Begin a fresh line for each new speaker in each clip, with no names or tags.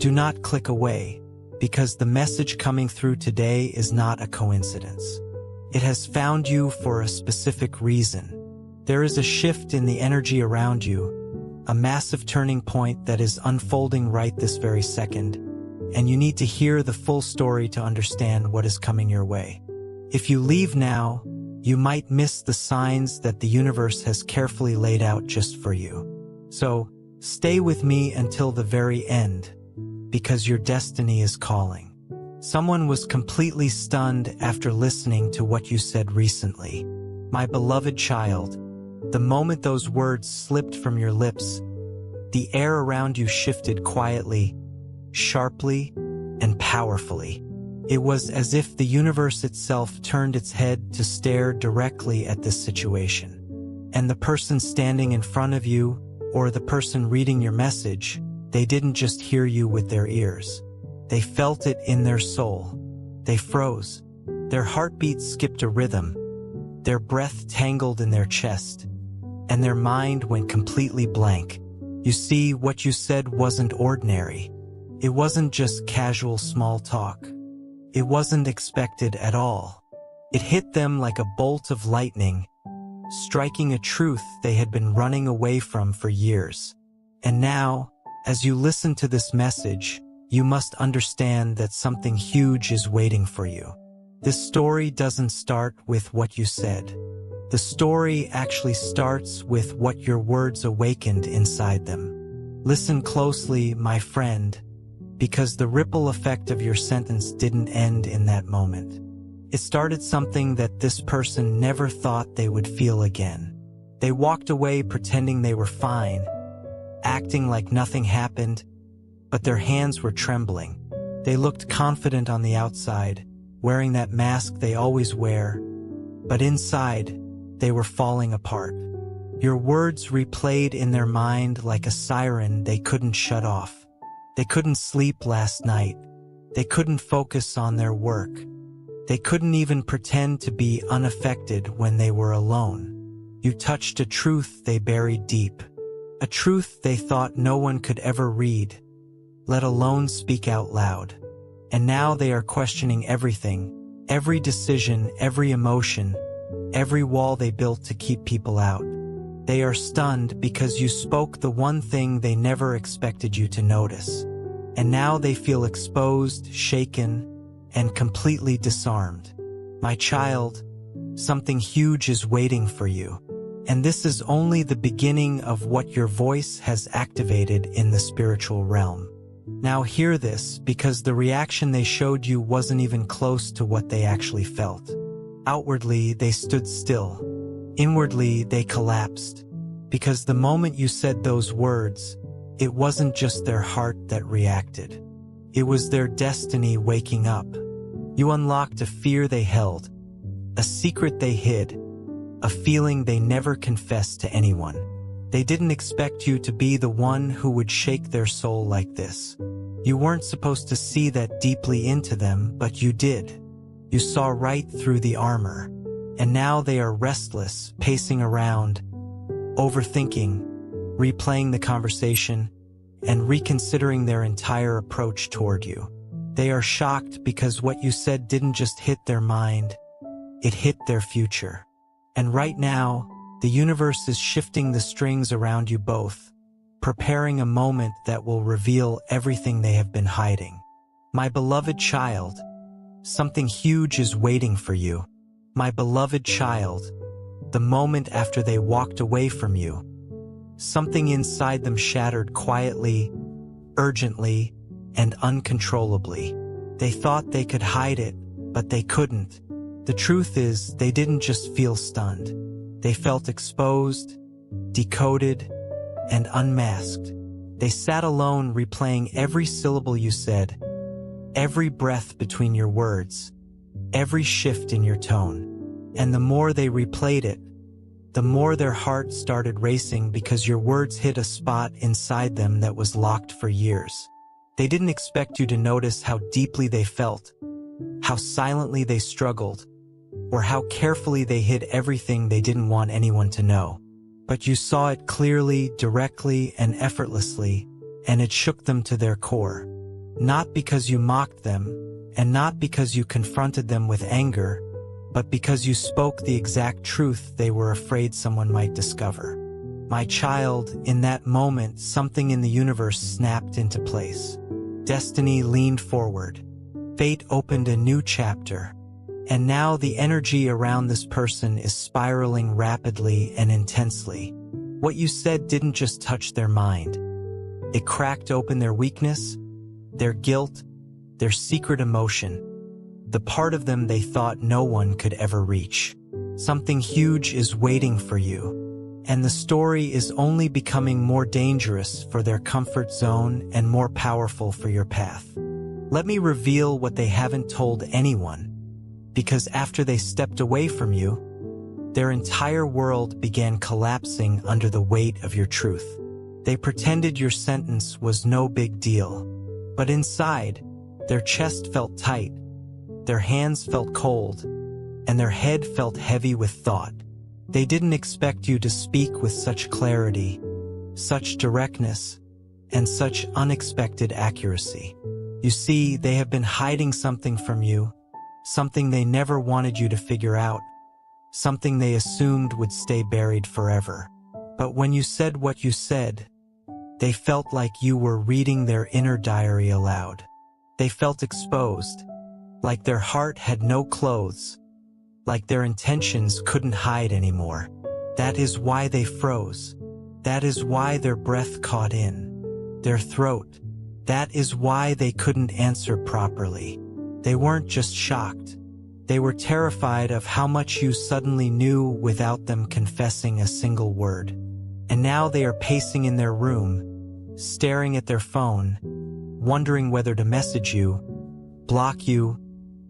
Do not click away, because the message coming through today is not a coincidence. It has found you for a specific reason. There is a shift in the energy around you, a massive turning point that is unfolding right this very second, and you need to hear the full story to understand what is coming your way. If you leave now, you might miss the signs that the universe has carefully laid out just for you. So, stay with me until the very end, because your destiny is calling. Someone was completely stunned after listening to what you said recently. My beloved child, the moment those words slipped from your lips, the air around you shifted quietly, sharply, and powerfully. It was as if the universe itself turned its head to stare directly at this situation. And the person standing in front of you, or the person reading your message, they didn't just hear you with their ears. They felt it in their soul. They froze. Their heartbeat skipped a rhythm. Their breath tangled in their chest. And their mind went completely blank. You see, what you said wasn't ordinary. It wasn't just casual small talk. It wasn't expected at all. It hit them like a bolt of lightning, striking a truth they had been running away from for years. And now, as you listen to this message, you must understand that something huge is waiting for you. This story doesn't start with what you said. The story actually starts with what your words awakened inside them. Listen closely, my friend, because the ripple effect of your sentence didn't end in that moment. It started something that this person never thought they would feel again. They walked away pretending they were fine, acting like nothing happened, but their hands were trembling. They looked confident on the outside, wearing that mask they always wear, but inside, they were falling apart. Your words replayed in their mind like a siren they couldn't shut off. They couldn't sleep last night. They couldn't focus on their work. They couldn't even pretend to be unaffected when they were alone. You touched a truth they buried deep. A truth they thought no one could ever read, let alone speak out loud. And now they are questioning everything, every decision, every emotion, every wall they built to keep people out. They are stunned because you spoke the one thing they never expected you to notice. And now they feel exposed, shaken, and completely disarmed. My child, something huge is waiting for you. And this is only the beginning of what your voice has activated in the spiritual realm. Now hear this, because the reaction they showed you wasn't even close to what they actually felt. Outwardly, they stood still. Inwardly, they collapsed. Because the moment you said those words, it wasn't just their heart that reacted. It was their destiny waking up. You unlocked a fear they held, a secret they hid, a feeling they never confessed to anyone. They didn't expect you to be the one who would shake their soul like this. You weren't supposed to see that deeply into them, but you did. You saw right through the armor. And now they are restless, pacing around, overthinking, replaying the conversation, and reconsidering their entire approach toward you. They are shocked because what you said didn't just hit their mind, it hit their future. And right now, the universe is shifting the strings around you both, preparing a moment that will reveal everything they have been hiding. My beloved child, something huge is waiting for you. My beloved child, the moment after they walked away from you, something inside them shattered quietly, urgently, and uncontrollably. They thought they could hide it, but they couldn't. The truth is, they didn't just feel stunned. They felt exposed, decoded, and unmasked. They sat alone replaying every syllable you said, every breath between your words, every shift in your tone. And the more they replayed it, the more their heart started racing because your words hit a spot inside them that was locked for years. They didn't expect you to notice how deeply they felt, how silently they struggled, or how carefully they hid everything they didn't want anyone to know. But you saw it clearly, directly, and effortlessly, and it shook them to their core. Not because you mocked them, and not because you confronted them with anger, but because you spoke the exact truth they were afraid someone might discover. My child, in that moment, something in the universe snapped into place. Destiny leaned forward. Fate opened a new chapter. And now the energy around this person is spiraling rapidly and intensely. What you said didn't just touch their mind. It cracked open their weakness, their guilt, their secret emotion, the part of them they thought no one could ever reach. Something huge is waiting for you, and the story is only becoming more dangerous for their comfort zone and more powerful for your path. Let me reveal what they haven't told anyone, because after they stepped away from you, their entire world began collapsing under the weight of your truth. They pretended your sentence was no big deal, but inside, their chest felt tight, their hands felt cold, and their head felt heavy with thought. They didn't expect you to speak with such clarity, such directness, and such unexpected accuracy. You see, they have been hiding something from you, something they never wanted you to figure out, something they assumed would stay buried forever. But when you said what you said, they felt like you were reading their inner diary aloud. They felt exposed, like their heart had no clothes, like their intentions couldn't hide anymore. That is why they froze. That is why their breath caught in their throat. That is why they couldn't answer properly. They weren't just shocked. They were terrified of how much you suddenly knew without them confessing a single word. And now they are pacing in their room, staring at their phone, wondering whether to message you, block you,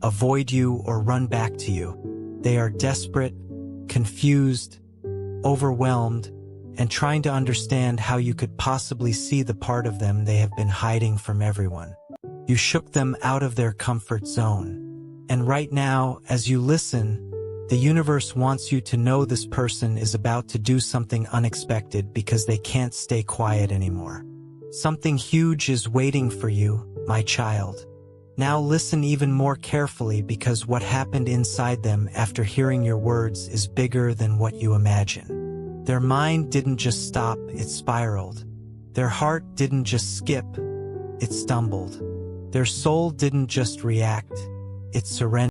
avoid you, or run back to you. They are desperate, confused, overwhelmed, and trying to understand how you could possibly see the part of them they have been hiding from everyone. You shook them out of their comfort zone. And right now, as you listen, the universe wants you to know this person is about to do something unexpected because they can't stay quiet anymore. Something huge is waiting for you, my child. Now listen even more carefully, because what happened inside them after hearing your words is bigger than what you imagine. Their mind didn't just stop, it spiraled. Their heart didn't just skip, it stumbled. Their soul didn't just react, it surrendered.